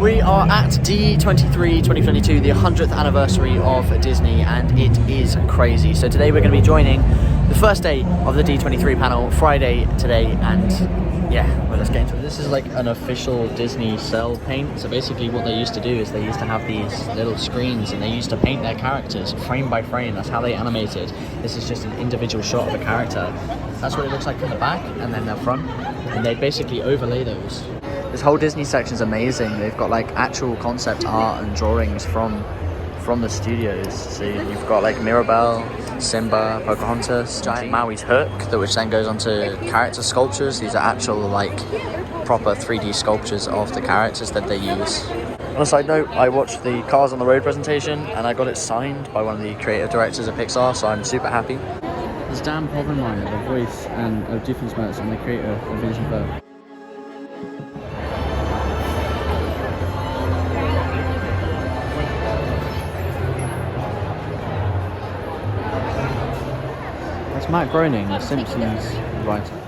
We are at D23 2022, the 100th anniversary of Disney, and it is crazy. So today we're going to be joining the first day of the D23 panel, Friday today, and yeah, well, let's get into it. This is like an official Disney cell paint. So basically what they used to do is they used to have these little screens and they used to paint their characters frame by frame. That's how they animated. This is just an individual shot of a character. That's what it looks like from the back and then the front, and they basically overlay those. This whole Disney section is amazing. They've got like actual concept art and drawings from the studios. So you've got like Mirabelle, Simba, Pocahontas, giant Maui's hook, which then goes onto character sculptures. These are actual like proper 3D sculptures of the characters that they use. On a side note, I watched the Cars on the Road presentation and I got it signed by one of the creative directors of Pixar, so I'm super happy. There's Dan Povenmire, the voice and of Doofenshmirtz and the creator of Vision Fair. That's Matt Groening, the Simpsons writer.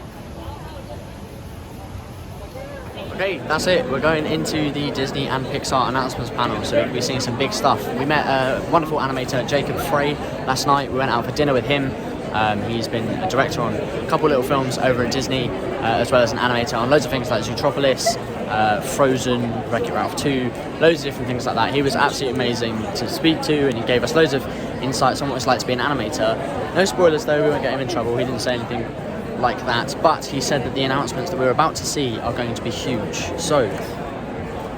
Okay, that's it. We're going into the Disney and Pixar announcements panel, so we'll be seeing some big stuff. We met a wonderful animator, Jacob Frey, last night. We went out for dinner with him. He's been a director on a couple little films over at Disney, as well as an animator on loads of things like Zootropolis, Frozen, Wreck-It Ralph 2, loads of different things like that. He was absolutely amazing to speak to, and he gave us loads of insights on what it's like to be an animator. No spoilers though, we won't get him in trouble. He didn't say anything like that, but he said that the announcements that we're about to see are going to be huge. So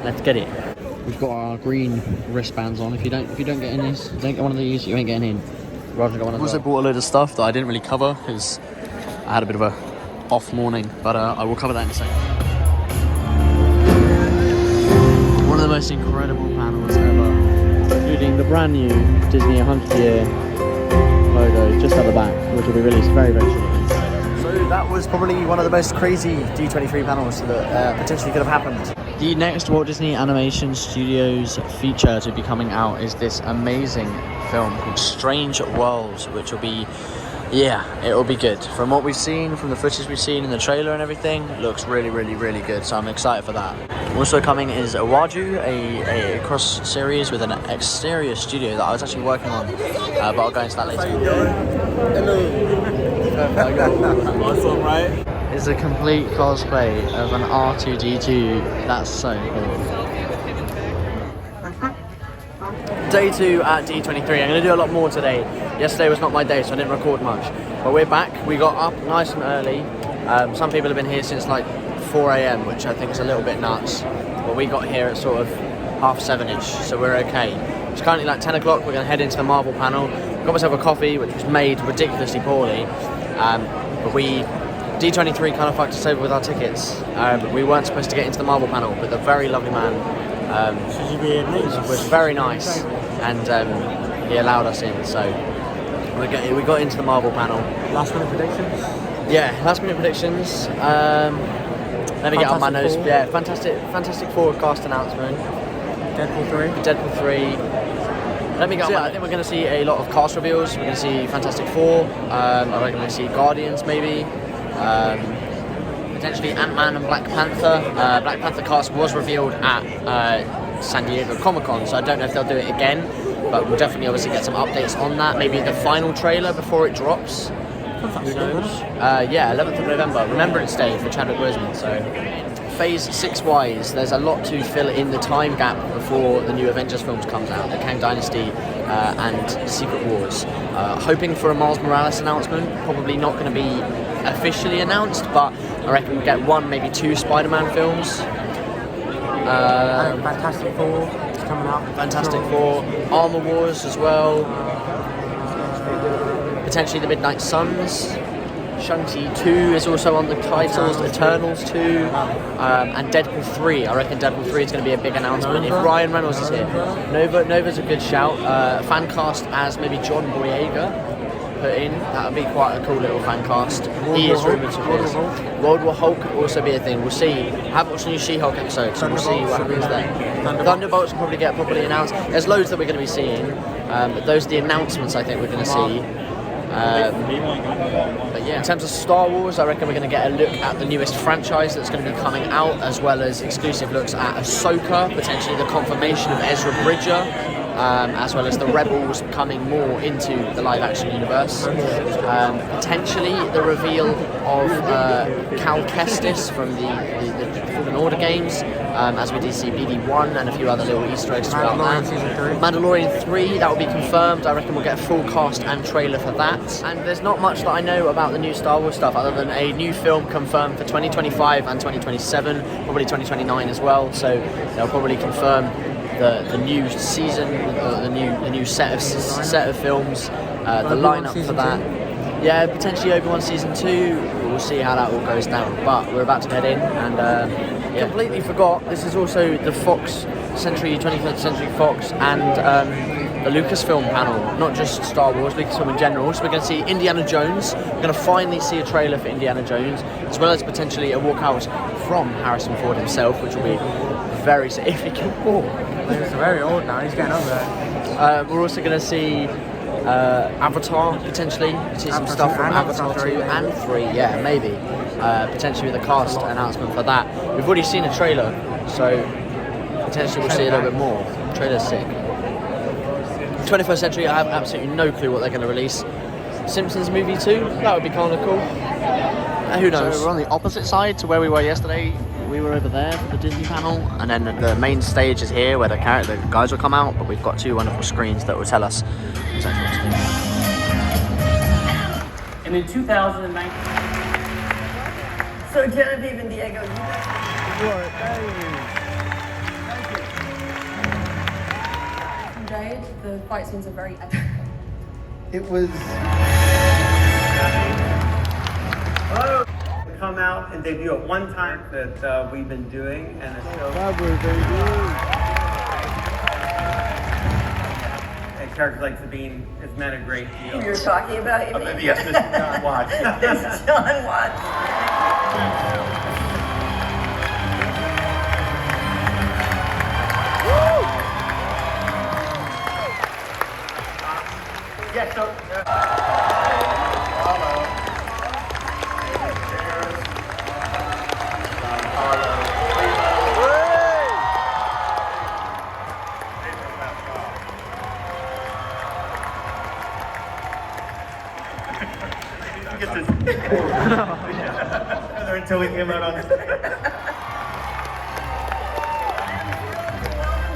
let's get it. We've got our green wristbands on. If you don't get in this, don't get one of these, you ain't getting in. Rather get one of those. I also bought a load of stuff that I didn't really cover because I had a bit of a off morning, but I will cover that in a second. One of the most incredible panels ever, including the brand new Disney 100 year logo just at the back, which will be released very, very shortly. So that was probably one of the most crazy D23 panels that potentially could have happened. The next Walt Disney Animation Studios feature to be coming out is this amazing film called Strange Worlds, which will be, yeah, it'll be good. From what we've seen, from the footage we've seen in the trailer and everything, it looks really, really, really good, so I'm excited for that. Also coming is Waju, a cross series with an exterior studio that I was actually working on, but I'll go into that later. Hello. Awesome, right? Is a complete cosplay of an R2-D2. That's so cool. Day 2 at D23. I'm going to do a lot more today. Yesterday was not my day, so I didn't record much. But we're back. We got up nice and early. Some people have been here since like 4 AM, which I think is a little bit nuts. But we got here at sort of 7:30ish, so we're okay. It's currently like 10 o'clock. We're going to head into the Marvel panel. Got myself a coffee, which was made ridiculously poorly. But D23 kind of fucked us over with our tickets. We weren't supposed to get into the Marvel panel, but the very lovely man was very nice, and he allowed us in. So we got into the Marvel panel. Last minute predictions? Yeah, last minute predictions. Let me get on my nose. Yeah, Fantastic Four cast announcement. Deadpool 3. Let me go. I think we're going to see a lot of cast reveals. We're going to see Fantastic Four. I reckon we're going to see Guardians maybe. Potentially Ant-Man and Black Panther. Black Panther cast was revealed at San Diego Comic-Con, so I don't know if they'll do it again, but we'll definitely obviously get some updates on that. Maybe the final trailer before it drops. Who knows? Yeah, 11th of November, Remembrance Day for Chadwick Boseman. So Phase 6-wise, there's a lot to fill in the time gap before the new Avengers films comes out, the Kang Dynasty and Secret Wars. Hoping for a Miles Morales announcement, probably not going to be officially announced, but I reckon we'll get one, maybe 2 Spider-Man films. Fantastic Four is coming out. Fantastic Four, Armor Wars as well. Potentially the Midnight Suns. Shang-Chi 2 is also on the titles, Eternals 2, and Deadpool 3. I reckon Deadpool 3 is going to be a big announcement if Ryan Reynolds is here. Nova's a good shout. Fan cast as maybe John Boyega put in. That would be quite a cool little fan cast. He is rumoured to be. World War Hulk could also be a thing. We'll see. I haven't watched a new She-Hulk episode, so we'll see what happens there. Thunderbolts will probably get properly announced. There's loads that we're going to be seeing, but those are the announcements I think we're going to see. But yeah, in terms of Star Wars, I reckon we're going to get a look at the newest franchise that's going to be coming out, as well as exclusive looks at Ahsoka, potentially the confirmation of Ezra Bridger, as well as the Rebels coming more into the live-action universe. Potentially the reveal of Cal Kestis from the Fallen Order games, as we did see BD1 and a few other little Easter eggs throughout that. Mandalorian 3, that will be confirmed. I reckon we'll get a full cast and trailer for that. And there's not much that I know about the new Star Wars stuff other than a new film confirmed for 2025 and 2027, probably 2029 as well. So they'll probably confirm the new season, the new set of films, the lineup for that. Yeah, potentially Obi-Wan season 2. We'll see how that all goes down. But we're about to head in, and completely forgot. This is also the 21st Century Fox, and the Lucasfilm panel. Not just Star Wars, Lucasfilm in general. So we're going to see Indiana Jones. We're going to finally see a trailer for Indiana Jones, as well as potentially a walkout from Harrison Ford himself, which will be very if he can walk. He's very old now, he's getting up there. We're also going to see Avatar, potentially. See some stuff from Avatar 2 and 3, yeah, maybe. Potentially with a cast announcement for that. We've already seen a trailer, so potentially we'll see a little bit more. Trailer's sick. 21st Century, I have absolutely no clue what they're going to release. Simpsons movie 2, that would be kind of cool. Who knows? So we're on the opposite side to where we were yesterday. We were over there for the Disney panel, and then the main stage is here where the guys will come out, but we've got two wonderful screens that will tell us exactly what to do. And in 2019... So Genevieve and Diego, enjoyed. The fight scenes are very epic. It was... come out and debut at one time that we've been doing, and and characters like Sabine has meant a great deal. You're talking about you mean? Yes, Mr. John Watts. It's John Watts. Yeah, so until we came out on stage. Welcome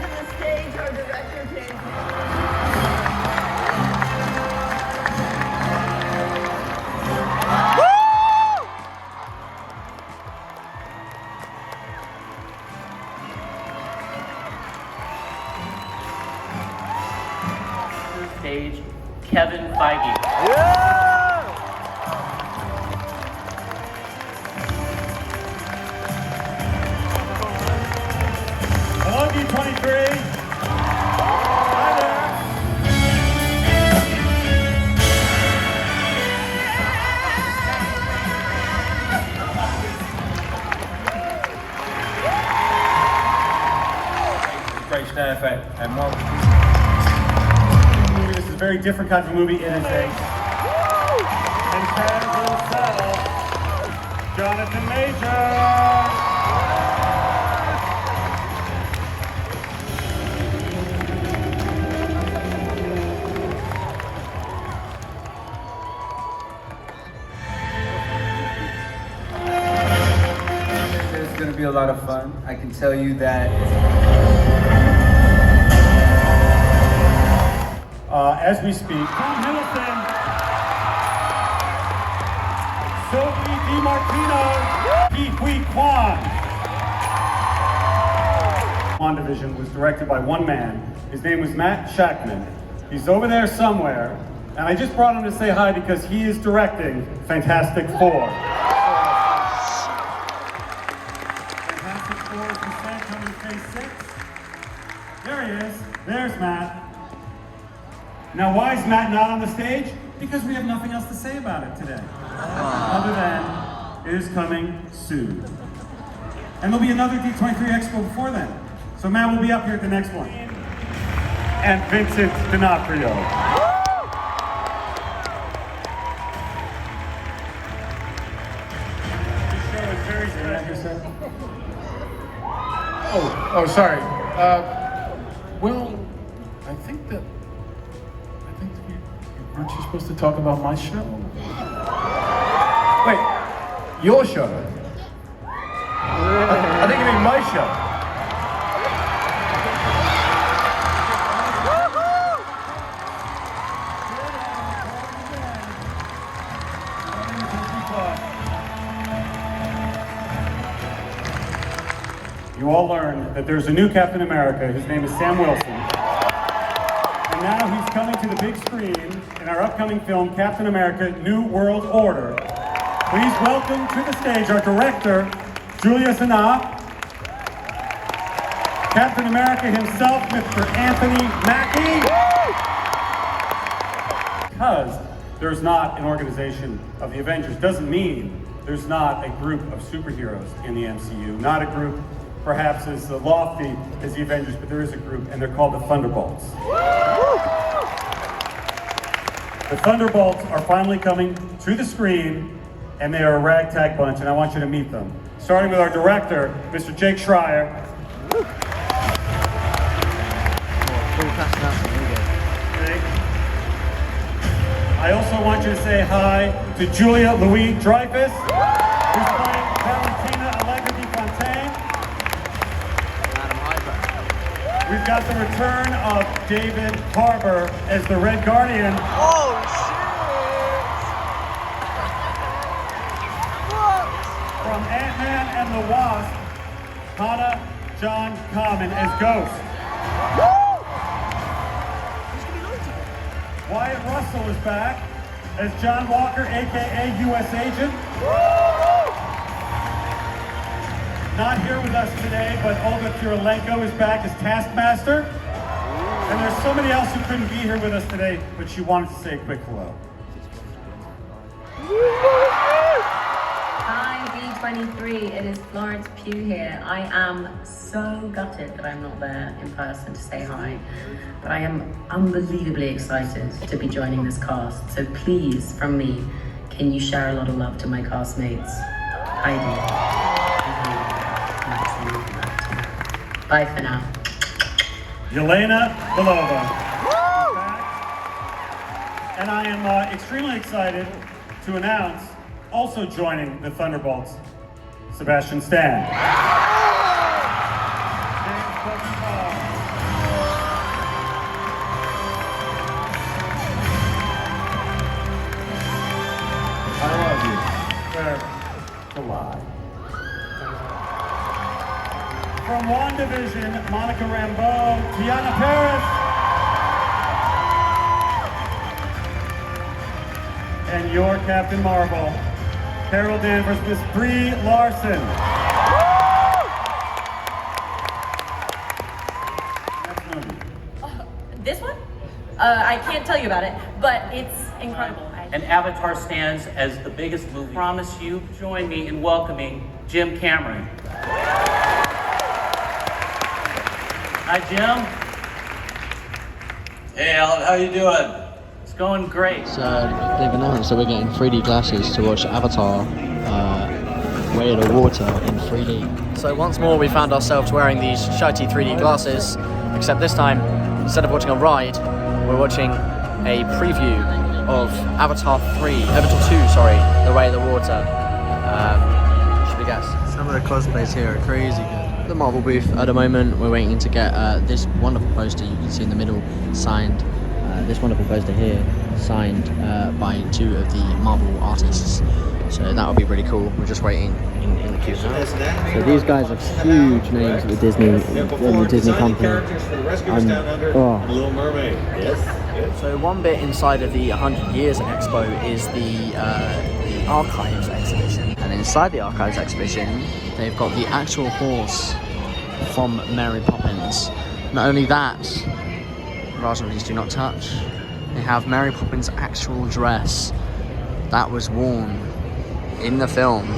to the stage, our director, James. Stage, Kevin Feige. Hello, D23. Hi there. Great staff at Walt. This is a very different kind of movie. It is a incredible settle. Jonathan Major. It's going to be a lot of fun. I can tell you that. As we speak, Tom Hiddleston, Sophie DiMartino, Ki-Hui Kwan. WandaVision was directed by one man. His name was Matt Shackman. He's over there somewhere, and I just brought him to say hi because he is directing Fantastic Four. Fantastic Four is the set coming phase 6. There he is. There's Matt. Now, why is Matt not on the stage? Because we have nothing else to say about it today. Other than, it is coming soon. And there'll be another D23 Expo before then. So Matt will be up here at the next one. And Vincent D'Onofrio. say? Oh, sorry. Well, I think aren't you supposed to talk about my show? Wait, your show? I think you mean my show. You all learned that there's a new Captain America. His name is Sam Wilson. And now he's coming to the big screen in our upcoming film, Captain America, New World Order. Please welcome to the stage our director, Julia Sana, Captain America himself, Mr. Anthony Mackie. Because there's not an organization of the Avengers doesn't mean there's not a group of superheroes in the MCU, not a group perhaps as lofty as the Avengers, but there is a group, and they're called the Thunderbolts. The Thunderbolts are finally coming to the screen, and they are a ragtag bunch, and I want you to meet them. Starting with our director, Mr. Jake Schreier. I also want you to say hi to Julia Louis-Dreyfus, who's playing Valentina Allegra de Fontaine. We've got the return of David Harbour as the Red Guardian. Oh shit! From Ant-Man and the Wasp, Hannah John Kamen as Ghost. Wyatt Russell is back as John Walker, aka U.S. Agent. Not here with us today, but Olga Kurylenko is back as Taskmaster. And there's somebody else who couldn't be here with us today, but she wanted to say a quick hello. Hi, D23. It is Florence Pugh here. I am so gutted that I'm not there in person to say hi, but I am unbelievably excited to be joining this cast. So please, from me, can you share a lot of love to my castmates? Heidi. Bye for now. Yelena Belova. And I am extremely excited to announce, also joining the Thunderbolts, Sebastian Stan. I love you. Where to lie. From WandaVision, Monica Rambeau, Tiana Paris, and your Captain Marvel, Carol Danvers, Miss Brie Larson. Next movie. This one? I can't tell you about it, but it's incredible. And Avatar stands as the biggest movie. Promise you, join me in welcoming Jim Cameron. Hi, Jim. Hey, Alan, how you doing? It's going great. So they've announced that we're getting 3D glasses to watch Avatar Way of the Water in 3D. So once more we found ourselves wearing these shitey 3D glasses, except this time, instead of watching a ride, we're watching a preview of Avatar 2, The Way of the Water. Should we guess? Some of the cosplays here are crazy good. The Marvel booth at the moment, we're waiting to get this wonderful poster you can see in the middle signed. This wonderful poster here signed by 2 of the Marvel artists. So that would be really cool. We're just waiting in the queue now. So these guys have huge names at the Disney company. Little Mermaid. Yes. So one bit inside of the 100 Years Expo is the Archives exhibition. And inside the Archives exhibition, they've got the actual horse from Mary Poppins. Not only that, Raja, please do not touch. They have Mary Poppins' actual dress that was worn in the film,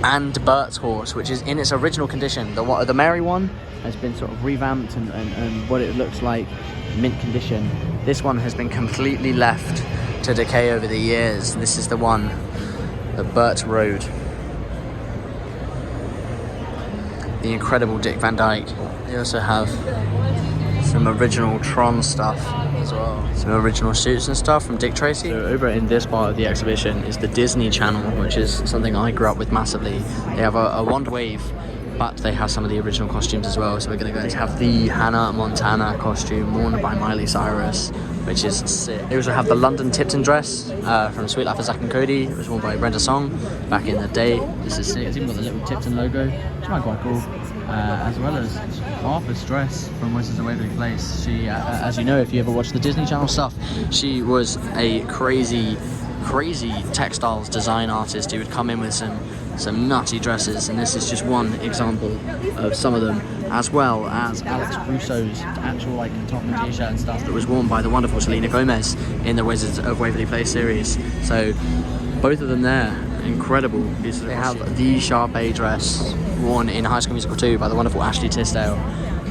and Bert's horse, which is in its original condition. The Mary one has been sort of revamped and what it looks like, mint condition. This one has been completely left to decay over the years. This is the one that Bert rode. the incredible Dick Van Dyke. They also have some original Tron stuff as well. Some original suits and stuff from Dick Tracy. So over in this part of the exhibition is the Disney Channel, which is something I grew up with massively. They have a wand wave, but they have some of the original costumes as well. So we're going to go and have the Hannah Montana costume worn by Miley Cyrus, which is sick. They also have the London Tipton dress from Sweet Life of Zack and Cody. It was worn by Brenda Song back in the day. This is sick. It's even got the little Tipton logo, which might be quite cool. As well as Harper's dress from Wizards of Waverly Place. She, as you know, if you ever watched the Disney Channel stuff, she was a crazy textiles design artist who would come in with some nutty dresses, and this is just one example of some of them, as well as Alex Russo's actual like top and t-shirt and stuff that was worn by the wonderful Selena Gomez in the Wizards of Waverly Place series. So both of them there, incredible pieces. They have the Sharpay dress worn in High School Musical 2 by the wonderful Ashley Tisdale,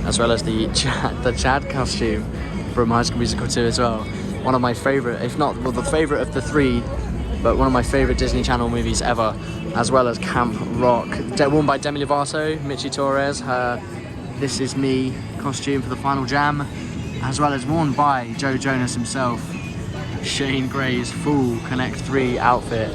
as well as the Chad costume from High School Musical 2 as well. One of my favourite, if not, well, the favourite of the three, but one of my favourite Disney Channel movies ever, as well as Camp Rock. Worn by Demi Lovato, Michi Torres, her This Is Me costume for the final jam, as well as worn by Joe Jonas himself, Shane Gray's full Connect 3 outfit.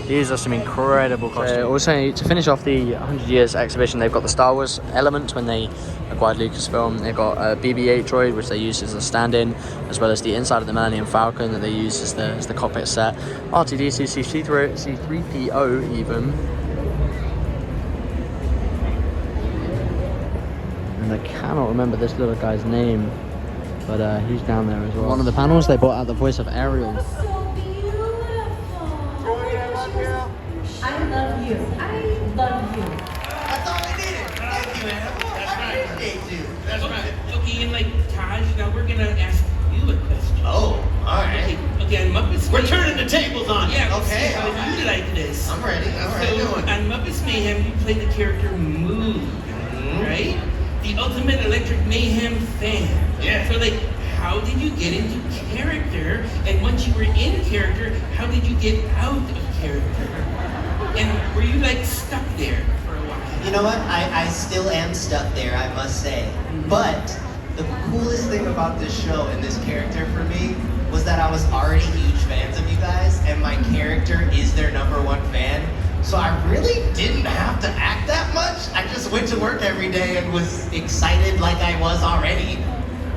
These are some incredible costumes. Also, to finish off the 100 Years exhibition, they've got the Star Wars element when they acquired Lucasfilm. They've got a BB-8 droid, which they use as a stand-in, as well as the inside of the Millennium Falcon that they use as the cockpit set. R2-D2, C-3PO even. And I cannot remember this little guy's name, but he's down there as well. One of the panels, they brought out the voice of Ariel. I love you. I love you. That's all we needed. Thank you, Animal. I appreciate you. That's right. Okay, and like Taj, now we're gonna ask you a question. Oh, all right. Okay, on Muppets. We're turning the tables on you. Yeah. Okay. How you like this? I'm ready. All right. So on Muppets Mayhem, you play the character Moo, right? The ultimate Electric Mayhem fan. Yeah. So like, how did you get into character? And once you were in character, how did you get out of character? And were you like stuck there for a while? You know what? I still am stuck there, I must say. But the coolest thing about this show and this character for me was that I was already huge fans of you guys, and my character is their #1 fan. So I really didn't have to act that much. I just went to work every day and was excited like I was already.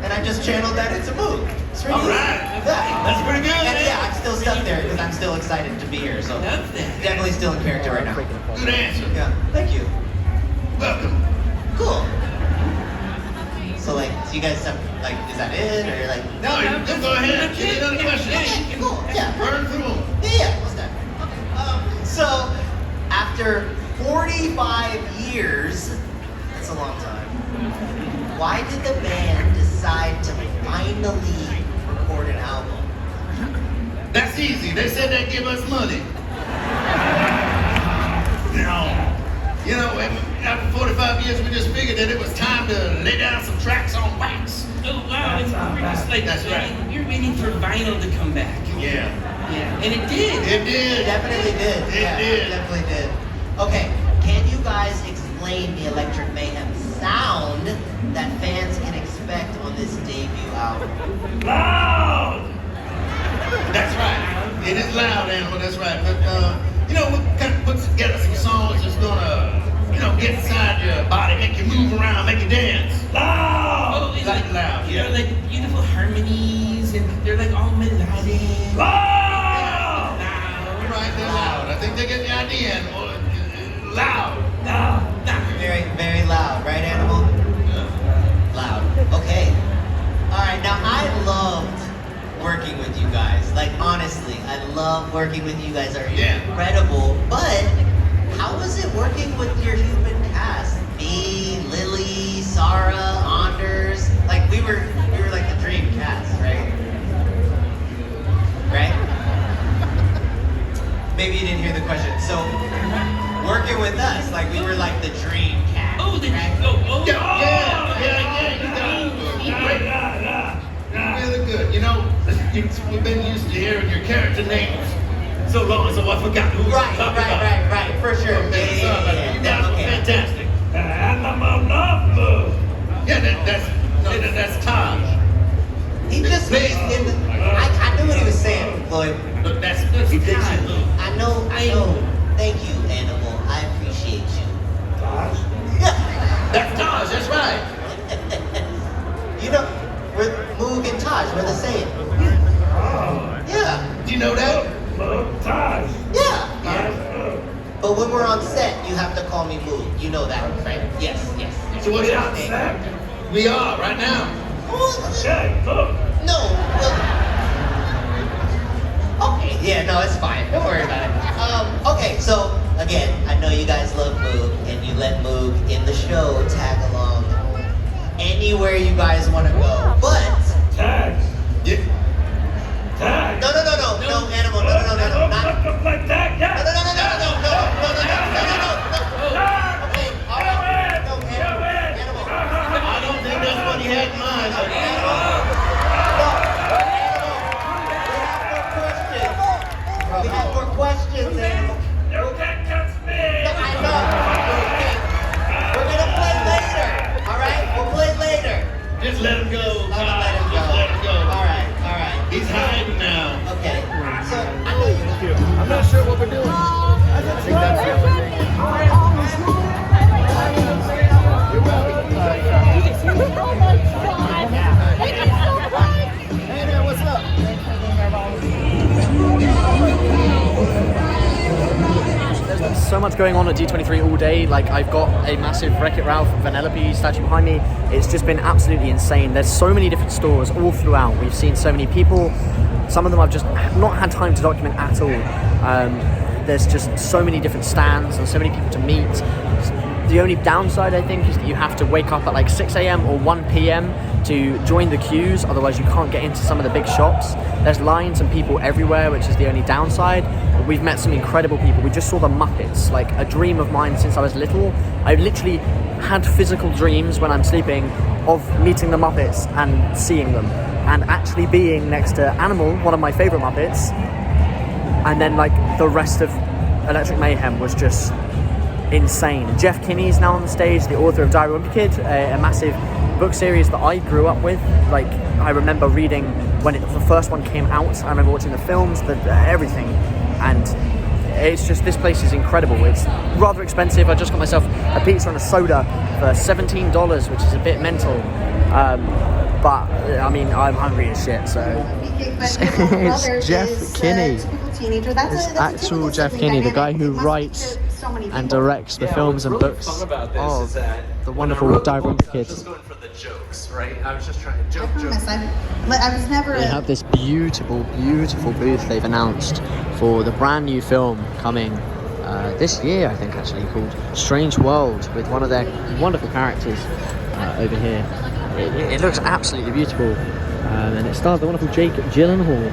And I just channeled that into Moo. It's pretty easy. Right. Yeah. That's pretty good. And yeah, I'm still stuck there because I'm still excited to be here. So definitely still in character right now. Good answer. Yeah, thank you. Welcome. Cool. So like, do you guys have, like, is that it? Or like... No, you just go ahead. Give me another question. Okay, cool, yeah. Burn through them. Yeah, what's that? Okay. So, after 45 years, that's a long time, why did the band decide to finally record an album? That's easy. They said they'd give us money. You know, after 45 years, we just figured that it was time to lay down some tracks on wax. Oh, wow. It's like, that's right. We're waiting for vinyl to come back. Yeah. Yeah. And it did. It did. It definitely did. It did. It definitely did. Okay, can you guys explain the Electric Mayhem sound that fans can expect on this debut album? Loud! That's right. It is loud, Animal. That's right. But, you know, we kind of put together some songs that's gonna, you know, get inside your body, make you move around, make you dance. Loud! Oh, like loud, yeah. They're like beautiful harmonies, and they're like all melodic. Loud! Loud. Right, they're loud. I think they get the idea. And, loud. Loud. Very, very loud, right, Animal? Yeah. Loud. Okay. All right, now I loved working with you guys. Like, honestly, I love working with you guys. Are incredible. But how was it working with your human cast? Me, Lily, Sarah, Anders. Like, we were like the dream cast, right? Right? Maybe you didn't hear the question. So, working with us, like, we were like the dream cast. Oh, the right? Yeah, you got it. Really good. You know, we've been used to hearing your character names so long, so I forgot who we were talking about. Right, for sure. You guys were fantastic. And I'm have to call me Moog. You know that, right? Yes. So what's your name? We are right now. No. Well, okay. Yeah. No, it's fine. Don't worry about it. Okay. So again, I know you guys love Moog, and you let Moog in the show tag along anywhere you guys want to go. But Tag. Yeah. Tag. no, animal. No, not. Like tag. No. Okay. All right. No, animal. I don't think that's what he had in mind. We have more questions, animal. You can't catch me. I know. Okay. We're gonna play later. All right. We'll play later. Just let him go. Let him go. Just let him go. All right. He's hiding now. Okay. So I know you. I'm not sure what we're doing. I think that's the only thing. You're welcome. Hey man, what's up? There's been so much going on at D23 all day. Like, I've got a massive Wreck-It Ralph Vanellope statue behind me. It's just been absolutely insane. There's so many different stores all throughout. We've seen so many people. Some of them I've just not had time to document at all. There's just so many different stands and so many people to meet. The only downside, I think, is that you have to wake up at like 6 a.m. or 1 p.m. to join the queues, otherwise you can't get into some of the big shops. There's lines and people everywhere, which is the only downside. But we've met some incredible people. We just saw the Muppets, like a dream of mine since I was little. I literally had physical dreams when I'm sleeping of meeting the Muppets and seeing them, and actually being next to Animal, one of my favourite Muppets, and then like the rest of Electric Mayhem was just insane. Jeff Kinney's now on the stage, the author of Diary of a Wimpy Kid, a massive book series that I grew up with. Like, I remember reading when the first one came out. I remember watching the films, everything, and it's just, this place is incredible. It's rather expensive. I just got myself a pizza and a soda for $17, which is a bit mental. But I mean, I'm hungry as shit, so it's Jeff Kinney. It's actual Jeff Kinney, the guy who writes and directs the films and books of the wonderful Diary of a Wimpy Kid. Just going for the jokes, right? I was just trying to joke. I was never. They have this beautiful booth they've announced for the brand new film coming this year, I think, actually, called Strange World, with one of their wonderful characters over here. It looks absolutely beautiful. And it stars the wonderful Jake Gyllenhaal,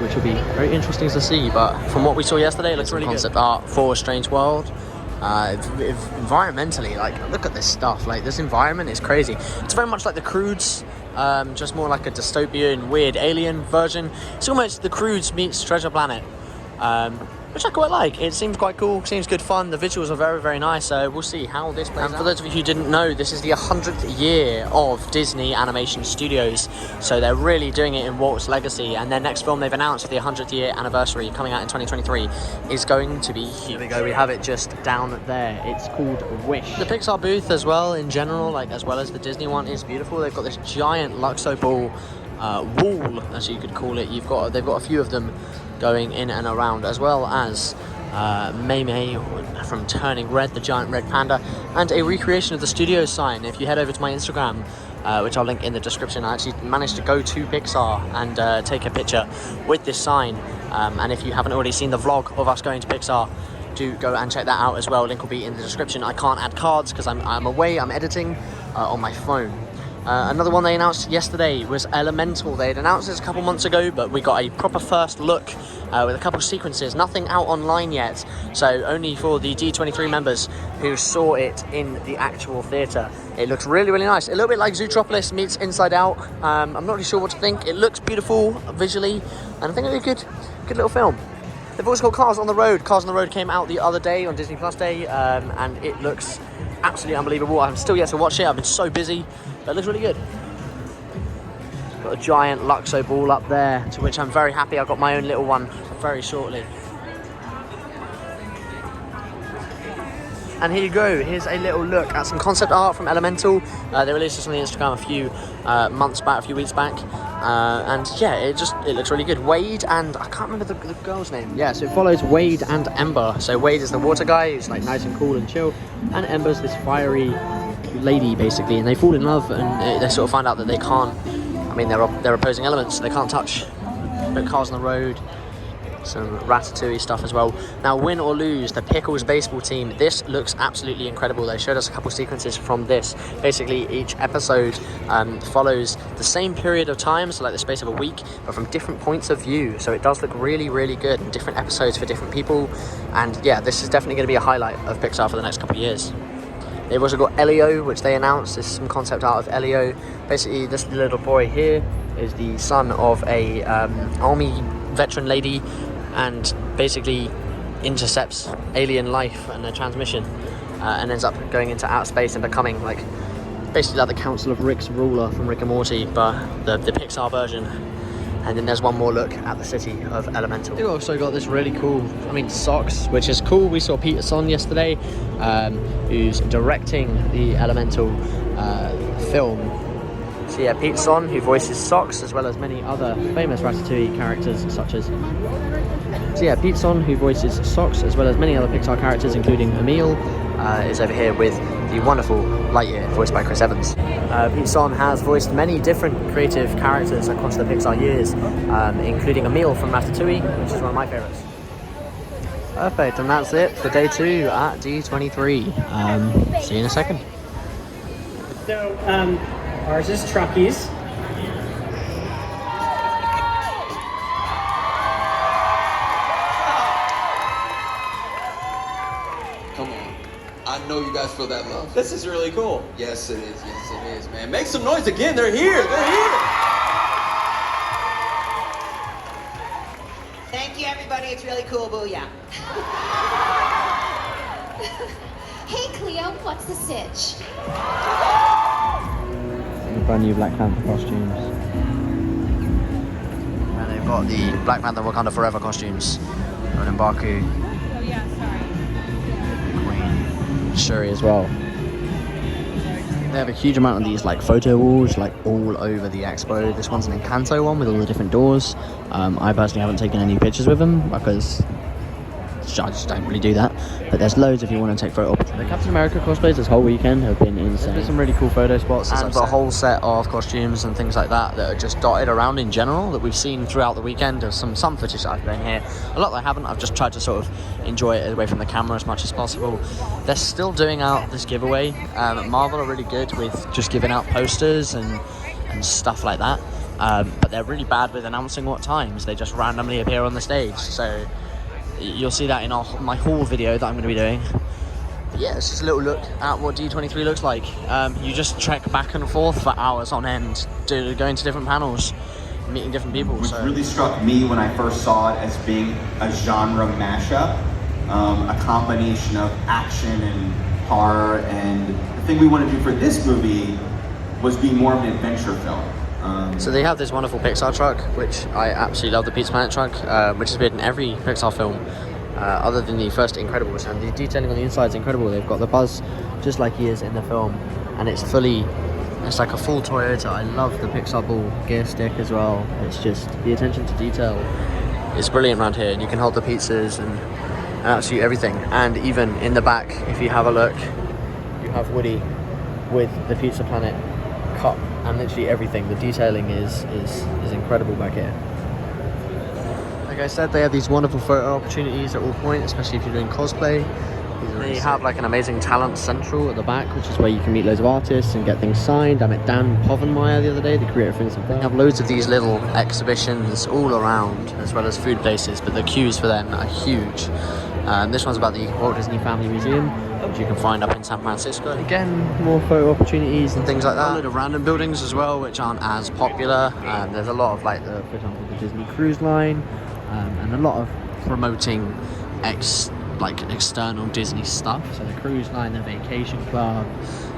which will be very interesting to see. But from what we saw yesterday, it looks really good. Concept art for Strange World. Environmentally, like, look at this stuff. Like, this environment is crazy. It's very much like the Croods, just more like a dystopian, weird alien version. It's almost the Croods meets Treasure Planet, which I quite like. It seems quite cool, seems good fun. The visuals are very, very nice, so we'll see how this plays out. And for those of you who didn't know, this is the 100th year of Disney Animation Studios, so they're really doing it in Walt's legacy, and their next film they've announced for the 100th year anniversary coming out in 2023 is going to be huge. Here we go, we have it just down there. It's called Wish. The Pixar booth as well, in general, like as well as the Disney one, is beautiful. They've got this giant Luxo ball wall, as you could call it. They've got a few of them going in and around, as well as Mei Mei from Turning Red, the giant red panda, and a recreation of the studio sign. If you head over to my Instagram, which I'll link in the description, I actually managed to go to Pixar and take a picture with this sign. And if you haven't already seen the vlog of us going to Pixar, do go and check that out as well. Link will be in the description. I can't add cards because I'm away, I'm editing on my phone. Another one they announced yesterday was Elemental. They had announced this a couple months ago, but we got a proper first look with a couple sequences. Nothing out online yet, so only for the D23 members who saw it in the actual theatre. It looks really, really nice. A little bit like Zootropolis meets Inside Out. I'm not really sure what to think. It looks beautiful visually, and I think it'll be a good little film. They've also got Cars on the Road. Cars on the Road came out the other day on Disney Plus Day, and it looks absolutely unbelievable. I'm still yet to watch it. I've been so busy, but it looks really good. Got a giant Luxo ball up there, to which I'm very happy. I've got my own little one very shortly. And here you go, here's a little look at some concept art from Elemental. They released this on the Instagram a few weeks back. And yeah, it looks really good. Wade and, I can't remember the girl's name. Yeah, so it follows Wade and Ember. So Wade is the water guy, who's like nice and cool and chill. And Ember's this fiery lady, basically. And they fall in love, and they sort of find out that they can't, I mean, they're opposing elements, so they can't touch. But cars on the road, some Ratatouille stuff as well. Now, win or lose, the Pickles baseball team. This looks absolutely incredible. They showed us a couple sequences from this. Basically, each episode follows the same period of time, so like the space of a week, but from different points of view. So it does look really, really good, and different episodes for different people. And yeah, this is definitely going to be a highlight of Pixar for the next couple of years. They've also got Elio, which they announced. There's some concept art of Elio. Basically, this little boy here is the son of a army veteran lady, and basically intercepts alien life and their transmission, and ends up going into outer space and becoming like basically like the Council of Rick's ruler from Rick and Morty, but the Pixar version. And then there's one more look at the city of Elemental. They've also got this really cool, socks, which is cool. We saw Peterson yesterday, who's directing the Elemental film. So yeah, Peterson, who voices Socks, as well as many other famous Ratatouille characters, such as... So yeah, Peterson, who voices Socks, as well as many other Pixar characters, including Emil, is over here with the wonderful Lightyear, voiced by Chris Evans. Peterson has voiced many different creative characters across the Pixar years, including Emil from Ratatouille, which is one of my favorites. Perfect, and that's it for day 2 at D23. See you in a second. So, ours is Truckies. Come on. I know you guys feel that love. This is really cool. Yes, it is. Yes, it is, man. Make some noise again. They're here. They're here. Thank you, everybody. It's really cool. Booyah. Hey, Cleo, what's the sitch? Brand new Black Panther costumes. And they've got the Black Panther Wakanda Forever costumes. And M'Baku. Oh, yeah, sorry. Queen Shuri as well. They have a huge amount of these like photo walls like all over the expo. This one's an Encanto one with all the different doors. I personally haven't taken any pictures with them because I just don't really do that, but there's loads if you want to take photo opportunities. The Captain America cosplays this whole weekend have been insane. There's some really cool photo spots, and the whole set of costumes and things like that that are just dotted around in general that we've seen throughout the weekend. There's some footage that I've been here, a lot that I haven't. I've just tried to sort of enjoy it away from the camera as much as possible. They're still doing out this giveaway. Marvel are really good with just giving out posters and stuff like that, but they're really bad with announcing what times. They just randomly appear on the stage, so you'll see that in my haul video that I'm going to be doing. But yeah, it's just a little look at what D23 looks like. You just trek back and forth for hours on end, going to different panels, meeting different people. Which really struck me when I first saw it as being a genre mashup, a combination of action and horror. And the thing we want to do for this movie was be more of an adventure film. So they have this wonderful Pixar truck, which I absolutely love, the Pizza Planet truck, which has been in every Pixar film other than the first Incredibles, and the detailing on the inside is incredible. They've got the Buzz just like he is in the film, and it's like a full Toyota. I love the Pixar ball gear stick as well. It's just the attention to detail is brilliant around here, and you can hold the pizzas and absolutely everything. And even in the back, if you have a look, you have Woody with the Pizza Planet cup and literally everything. The detailing is incredible back here. Like I said, they have these wonderful photo opportunities at all points, especially if you're doing cosplay. They have like an amazing talent central at the back, which is where you can meet loads of artists and get things signed. I met Dan Povenmire the other day, the creator of Things of They have loads of these little exhibitions all around, as well as food places, but the queues for them are huge. This one's about the Walt Disney Family Museum, which you can find up in San Francisco. Again, more photo opportunities and things like that. A load of random buildings as well, which aren't as popular. There's a lot of like, for example, the Disney Cruise Line, and a lot of promoting external Disney stuff. So the cruise line, the vacation club,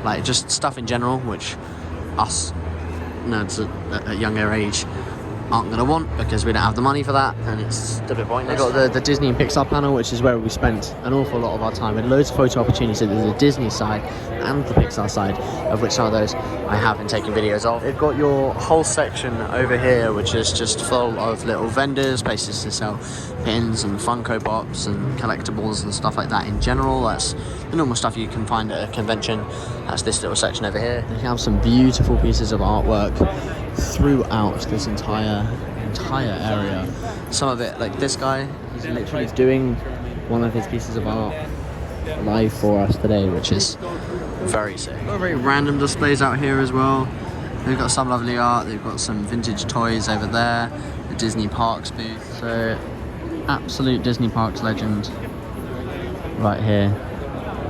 like just stuff in general, which us nerds at a younger age aren't going to want because we don't have the money for that, and it's a bit pointless. We've got the Disney and Pixar panel, which is where we spent an awful lot of our time with loads of photo opportunities. So there's the Disney side and the Pixar side, of which some of those I have been taking videos of. They've got your whole section over here, which is just full of little vendors, places to sell pins and Funko Pops and collectibles and stuff like that in general. That's the normal stuff you can find at a convention. That's this little section over here. They have some beautiful pieces of artwork throughout this entire area. Some of it, like this guy, he's literally doing one of his pieces of art live for us today, which is very sick. Got very random displays out here as well. They've got some lovely art. They've got some vintage toys over there. The Disney Parks booth. So absolute Disney Parks legend right here.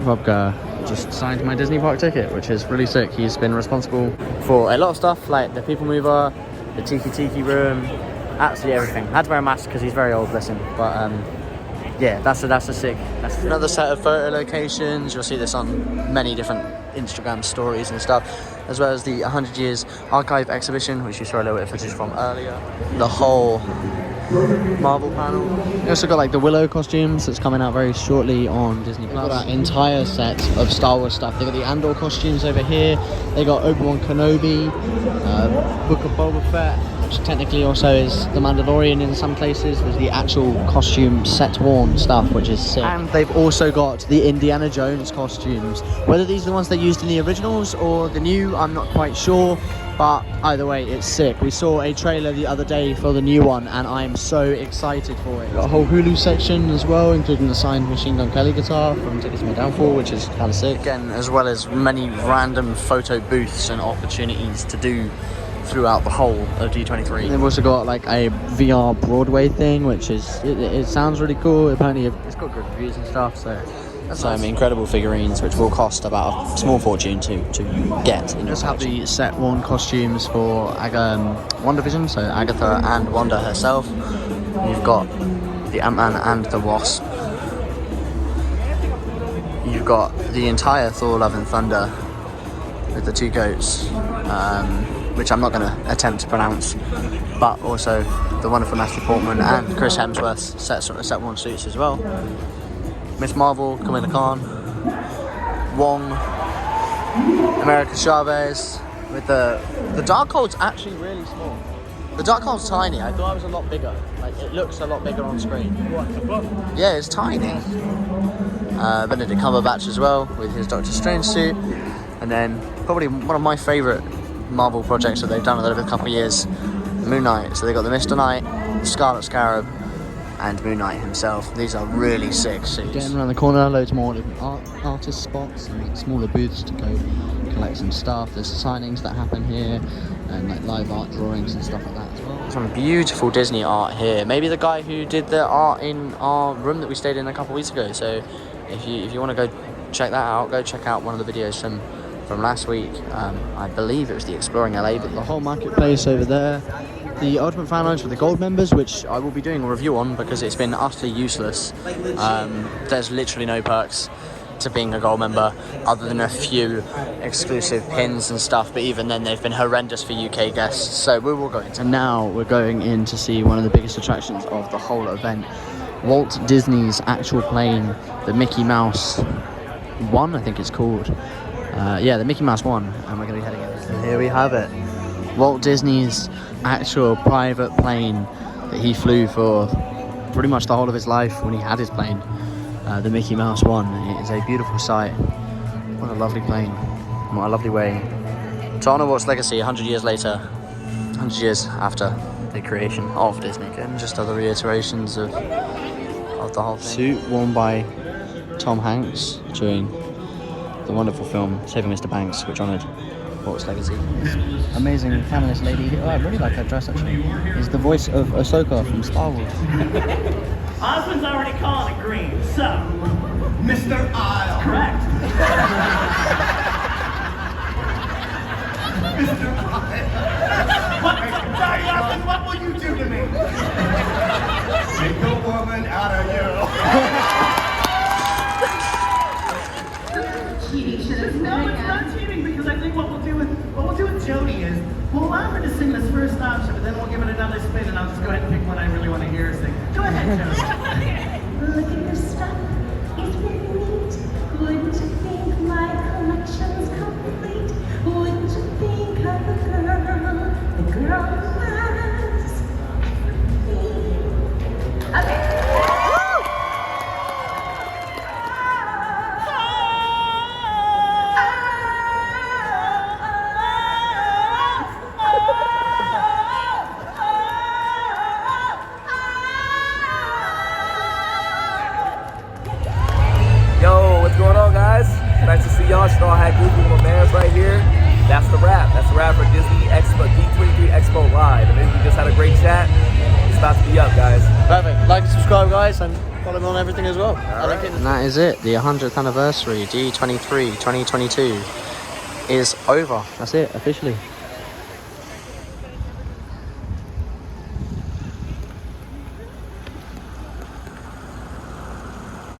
Rob Gurr just signed my Disney Park ticket, which is really sick. He's been responsible for a lot of stuff, like the People Mover, the Tiki Room, absolutely everything. I had to wear a mask because he's very old, bless him. But yeah, that's a sick. That's another set of photo locations. You'll see this on many different Instagram stories and stuff, as well as the 100 Years Archive exhibition, which you saw a little bit of footage from earlier. The whole Marvel panel. You also got like the Willow costumes that's coming out very shortly on Disney Plus. Got that entire set of Star Wars stuff. They got the Andor costumes over here. They got Obi-Wan Kenobi, Book of Boba Fett, which technically also is the Mandalorian in some places. There's the actual costume set worn stuff, which is sick. And they've also got the Indiana Jones costumes. Whether these are the ones they used in the originals or the new, I'm not quite sure. But either way, it's sick. We saw a trailer the other day for the new one, and I'm so excited for it. Got a whole Hulu section as well, including the signed Machine Gun Kelly guitar from Tickets to My Downfall, which is kind of sick. Again, as well as many random photo booths and opportunities to do throughout the whole of D23. They've also got like a VR Broadway thing, which is, it sounds really cool. Apparently it's got good reviews and stuff, so some incredible figurines which will cost about a small fortune to get. You just have the set worn costumes for WandaVision, so Agatha and Wanda herself. You've got the Ant-Man and the Wasp. You've got the entire Thor Love and Thunder with the two goats, which I'm not going to attempt to pronounce, but also the wonderful Natalie Portman and Chris Hemsworth's set worn suits as well. Miss Marvel, Kamala Khan, Wong, America Chavez, with the Darkhold's actually really small. The Darkhold's tiny. I thought it was a lot bigger. Like, it looks a lot bigger on screen. Yeah, it's tiny. Benedict Cumberbatch as well, with his Doctor Strange suit. And then, probably one of my favourite Marvel projects that they've done over a couple of years, Moon Knight. So they got the Mr. Knight, the Scarlet Scarab, and Moon Knight himself. These are really sick suits. Getting around the corner, loads more artist spots and smaller booths to go collect some stuff. There's signings that happen here and like live art drawings and stuff like that as well. Some beautiful Disney art here. Maybe the guy who did the art in our room that we stayed in a couple of weeks ago. So if you want to go check that out, go check out one of the videos from last week. I believe it was the Exploring LA, but the whole marketplace over there. The Ultimate Fan Lounge for the Gold members, which I will be doing a review on because it's been utterly useless. There's literally no perks to being a Gold member other than a few exclusive pins and stuff, but even then they've been horrendous for UK guests, so we will go into. And now we're going in to see one of the biggest attractions of the whole event, Walt Disney's actual plane, the Mickey Mouse 1, I think it's called. Yeah, the Mickey Mouse 1, and we're going to be heading in. And here we have it. Walt Disney's actual private plane that he flew for pretty much the whole of his life when he had his plane, the Mickey Mouse 1. It is a beautiful sight. What a lovely plane. What a lovely way to honour Walt's legacy 100 years later, 100 years after the creation of Disney. And just other reiterations of the whole thing. Suit worn by Tom Hanks during the wonderful film Saving Mr. Banks, which honoured Walt's legacy. Amazing feminist lady, who I really like her dress actually, is the voice of Ahsoka from Star Wars. Osmond's already calling it green, so Mr. Isle. Correct. Mr. Isle. Sorry, Osmond, what will you do to me? Take a woman out of you. No, it's not cheating because I think what we'll do with Jody is, we'll allow her to sing this first option, but then we'll give it another spin, and I'll just go ahead and pick one I really want to hear her sing. Go ahead, Jody. Look at your stuff, it's very neat. Wouldn't you think my collection's complete? Wouldn't you think of the girl who has everything? Okay. Yo, what's going on, guys? Nice to see y'all. You know I had Google with my mans right here. That's the wrap. That's the wrap for Disney Expo, D23 Expo Live. And then we just had a great chat. It's about to be up, guys. Perfect. Like and subscribe, guys, and follow me on everything as well. Right. And that is it. The 100th anniversary D23 2022 is over. That's it, officially.